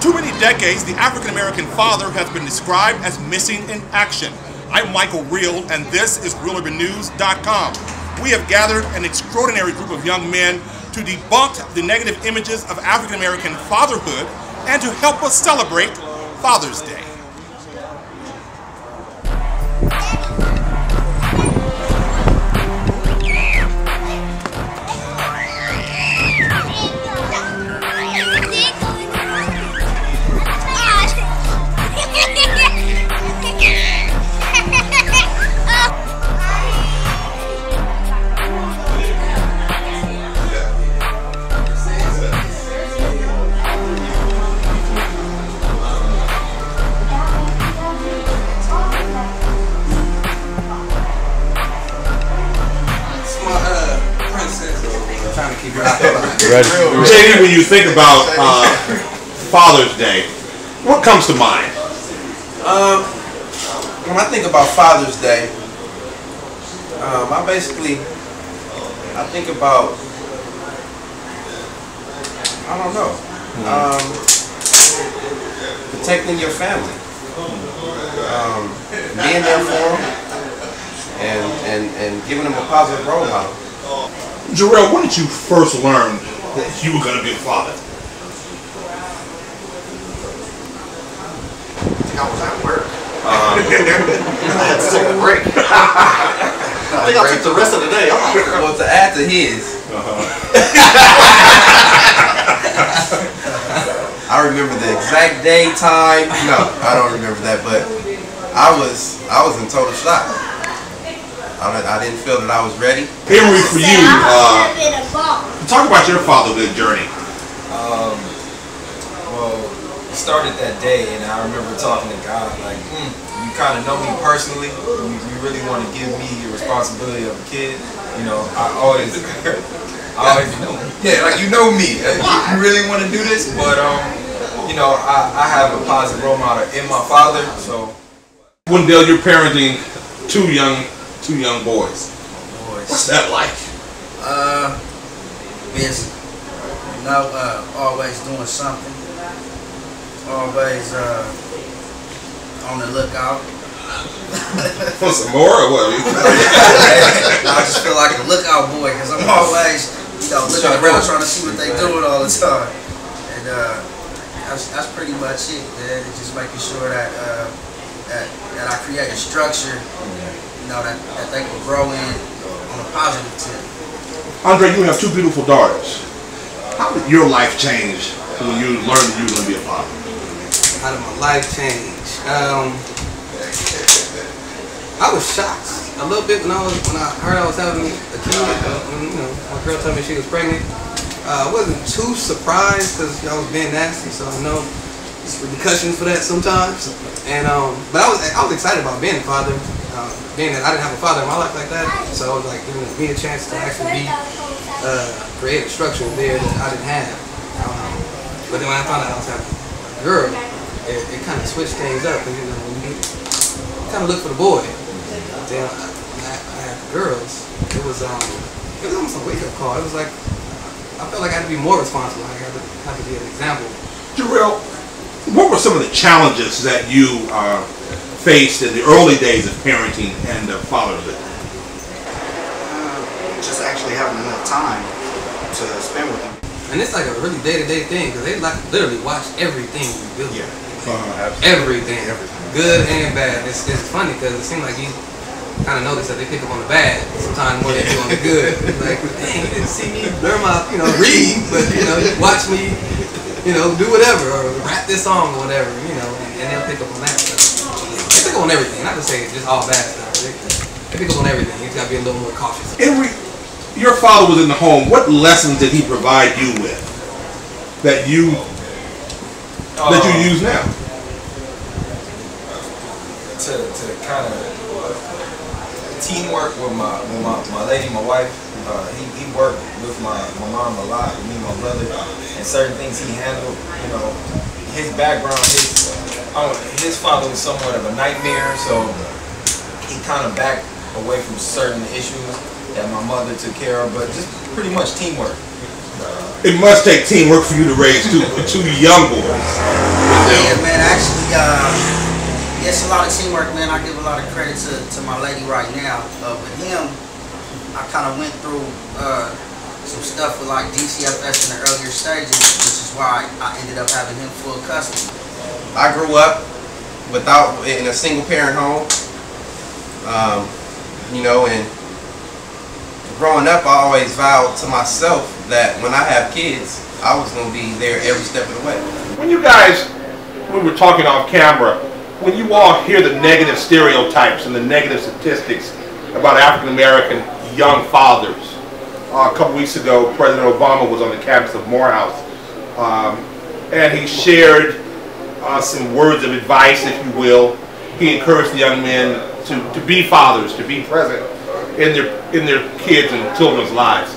too many decades, the African-American father has been described as missing in action. I'm Michael Real, and this is RealUrbanNews.com. We have gathered an extraordinary group of young men to debunk the negative images of African-American fatherhood and to help us celebrate Father's Day. JD, when you think about Father's Day, what comes to mind? When I think about Father's Day, I think about, I don't know, protecting your family, being there for them, and giving them a positive role model. Jerale, when did you first learn that you were going to be a father? I was at work. I had to take a break. I think I took the rest of the day off. Well, to add to his, I remember the exact day, time. No, I don't remember that, but I was in total shock. I didn't feel that I was ready. Emory, for you, talk about your fatherhood journey. Well, it started that day, and I remember talking to God, like, you kind of know me personally. You really want to give me the responsibility of a kid. You know, I always know. Yeah, like, you know me. You really want to do this, but you know, I have a positive role model in my father. So, Wendell, you're parenting two young boys. What's that like? Busy. You know, always doing something. Always on the lookout. For some more or what? I just feel like a lookout boy because I'm always, looking around trying to see what they doing all the time. And that's pretty much it, man. It's just making sure that that I create a structure, that they can grow in on a positive tip. Andre, you have two beautiful daughters. How did your life change when you learned that you were going to be a father? How did my life change? I was shocked a little bit when I heard I was having a kid. My girl told me she was pregnant. I wasn't too surprised because I was being nasty, so I know there's repercussions for that sometimes. And but I was excited about being a father, being that I didn't have a father in my life like that. So it was like giving me a chance to actually create a structure there that I didn't have. But then when I found out I was having a girl, it kind of switched things up. And when you kind of look for the boy, then I had the girls. It was almost a wake-up call. It was like I felt like I had to be more responsible. I had to be an example. Jerale, what were some of the challenges that you faced in the early days of parenting and fatherhood? Just actually having enough time to spend with them. And it's like a really day-to-day thing because they like literally watch everything you do. Yeah. Everything. Good and bad. It's funny because it seems like you kind of notice that they pick up on the bad sometimes more than they do on the good. Like, dang, you didn't see me learn my, read, but you watch me, do whatever or rap this song or whatever, and they'll pick up on that stuff. They pick up on everything. Not to say it's just all bad stuff. They pick up on everything. You just gotta be a little more cautious. Emory, your father was in the home. What lessons did he provide you with that you use now? To kind of teamwork with my lady, my wife. He worked with my mom a lot, with me and my brother, and certain things he handled. His background, his father was somewhat of a nightmare, so he kind of backed away from certain issues that my mother took care of, but just pretty much teamwork. It must take teamwork for you to raise two young boys. Yeah, man. Actually, it's a lot of teamwork, man. I give a lot of credit to my lady right now. With him, I kind of went through some stuff with like DCFS in the earlier stages, which is why I ended up having him full custody. I grew up in a single parent home, you know, and growing up I always vowed to myself that when I have kids, I was going to be there every step of the way. When you guys, we were talking off camera, when you all hear the negative stereotypes and the negative statistics about African American young fathers, a couple weeks ago President Obama was on the campus of Morehouse, and he shared some words of advice, if you will. He encouraged the young men to be fathers, to be present in their kids' and children's lives.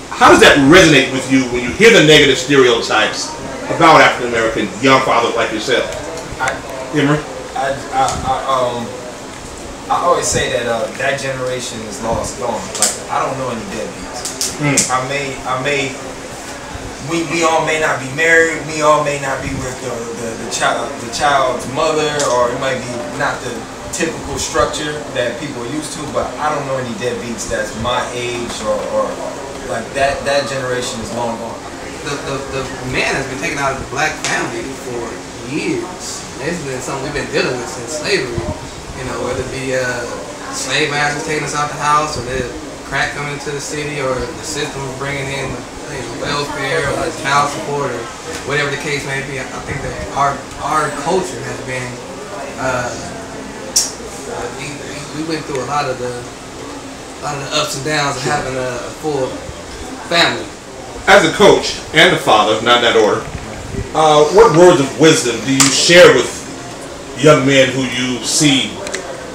How does that resonate with you when you hear the negative stereotypes about African American young fathers like yourself? Emory? I always say that that generation is lost, gone. Like, I don't know any deadbeats. We all may not be married. We all may not be with the child's mother, or it might be not the typical structure that people are used to. But I don't know any deadbeats that's my age or like that. That generation is long gone. The man has been taken out of the black family for years. It's been something we've been dealing with since slavery. You know, whether it be slave masters taking us out the house, or the crack coming into the city, or the system bringing in welfare or child support, or whatever the case may be. I think that our culture has been. We went through a lot of the ups and downs of having a full family. As a coach and a father, not in that order, what words of wisdom do you share with young men who you see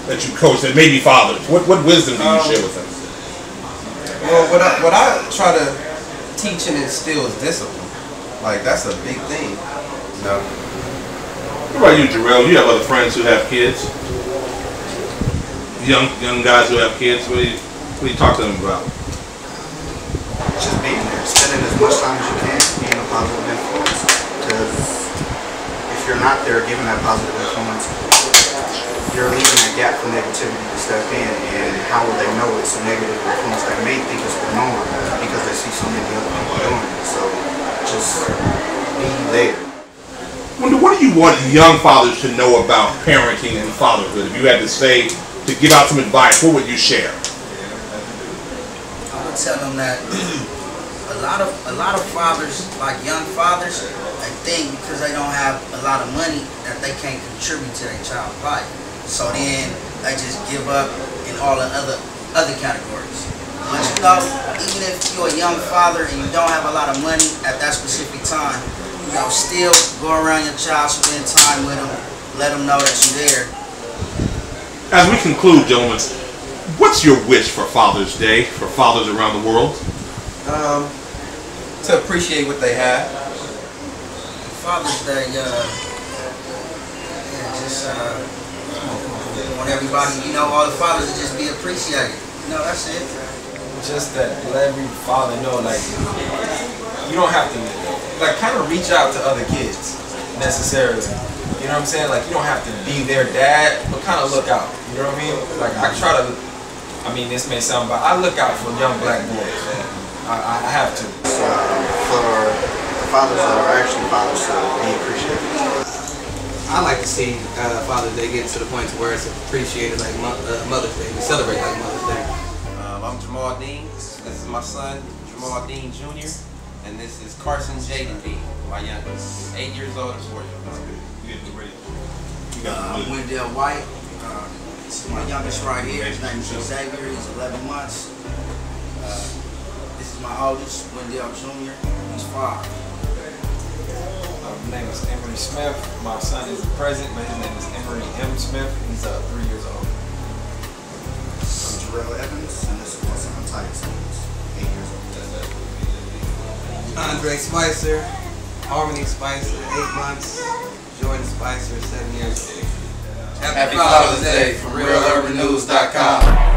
that you coach that may be fathers? What wisdom do you share with them? Well, what I try to teach and instill is discipline. Like, that's a big thing. You know? What about you, Jerale? You have other friends who have kids? Young guys who have kids? What do you talk to them about? Just being there, spending as much time as you can, being a positive influence. Because if you're not there giving that positive influence, you're leaving a gap for negativity to step in. And how will they know it's a negative influence? They may think it's the norm because they see so many other people doing it. So just be there. What do you want young fathers to know about parenting and fatherhood? If you had to say, to give out some advice, what would you share? I would tell them that a lot of fathers, like young fathers, they think because they don't have a lot of money that they can't contribute to their child's life. So then they just give up in all the other categories. But you know, even if you're a young father and you don't have a lot of money at that specific time, you know, still go around your child, spend time with them, let them know that you're there. As we conclude, gentlemen, what's your wish for Father's Day, for fathers around the world? To appreciate what they have. Father's Day, just want everybody, you know, all the fathers to just be appreciated. You know, that's it. Just that, let every father know, like, you don't have to, like, kind of reach out to other kids necessarily. You know what I'm saying? Like, you don't have to be their dad, but kind of look out. You know what I mean? Like, I try to, I mean, this may sound bad, I look out for young black boys. I have to. For the fathers that are actually fathers to be appreciated. I like to see Father's Day get to the point to where it's appreciated like Mother's Day. We celebrate like Mother's Day. I'm Jamaal Dean. This is my son, Jamaal Dean Jr. And this is Carson Jaden Dean, my youngest. 8 years old and 4 years old. I'm Wendell White. This is my youngest right here. His name is Xavier. He's 11 months. This is my oldest, Wendell Jr. He's 5. My name is Emory Smith. My son is present, but his name is Emory M. Smith. He's 3 years old. I'm Jerale Evens, and this is my son Titus Evens, 8 years old. Andre Spicer, Harmony Spicer, 8 months. Jordan Spicer, 7 years old. Happy Father's Day from RealUrbanNews.com.